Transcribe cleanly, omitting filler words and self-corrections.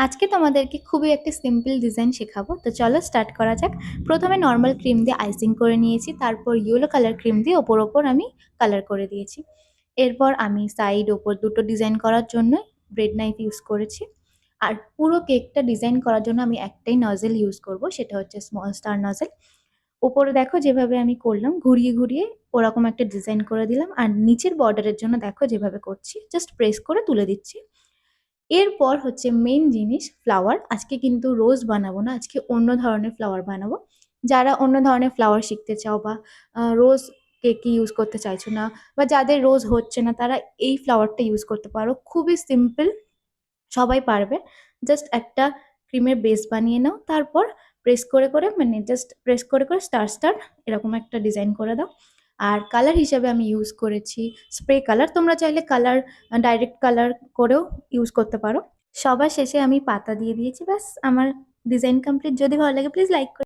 আজকে তোমাদেরকে খুবই একটা সিম্পল ডিজাইন শেখাবো। তো চলো স্টার্ট করা যাক। প্রথমে নর্মাল ক্রিম দিয়ে আইসিং করে নিয়েছি, তারপর ইয়েলো কালার ক্রিম দিয়ে ওপর আমি কালার করে দিয়েছি। এরপর আমি সাইড ওপর দুটো ডিজাইন করার জন্য ব্রেড নাইফ ইউজ করেছি। আর পুরো কেকটা ডিজাইন করার জন্য আমি একটাই নজেল ইউজ করব, সেটা হচ্ছে স্মল স্টার নজেল। উপরে দেখো যেভাবে আমি করলাম, ঘুরিয়ে ঘুরিয়ে ওরকম একটা ডিজাইন করে দিলাম। আর নিচের বর্ডারের জন্য দেখো যেভাবে করছি, জাস্ট প্রেস করে তুলে দিচ্ছি। এরপর হচ্ছে মেইন জিনিস, ফ্লাওয়ার। আজকে কিন্তু রোজ বানাবো না, আজকে অন্য ধরনের ফ্লাওয়ার বানাবো। যারা অন্য ধরনের ফ্লাওয়ার শিখতে চাও বা রোজ কেক ইউজ করতে চাইছো না, বা যাদের রোজ হচ্ছে না, তারা এই ফ্লাওয়ারটা ইউজ করতে পারো। খুবই সিম্পল, সবাই পারবে। জাস্ট একটা ক্রিমের বেস বানিয়ে নাও, তারপর প্রেস করে করে, মানে জাস্ট প্রেস করে করে স্টার স্টার এরকম একটা ডিজাইন করে দাও। আর কালার হিসেবে আমি ইউজ করেছি স্প্রে কালার। তোমরা চাইলে কালার ডাইরেক্ট কালার করেও ইউজ করতে পারো। সবার শেষে আমি পাতা দিয়ে দিয়েছি। ব্যাস, আমার ডিজাইন কমপ্লিট। যদি ভালো লাগে প্লিজ লাইক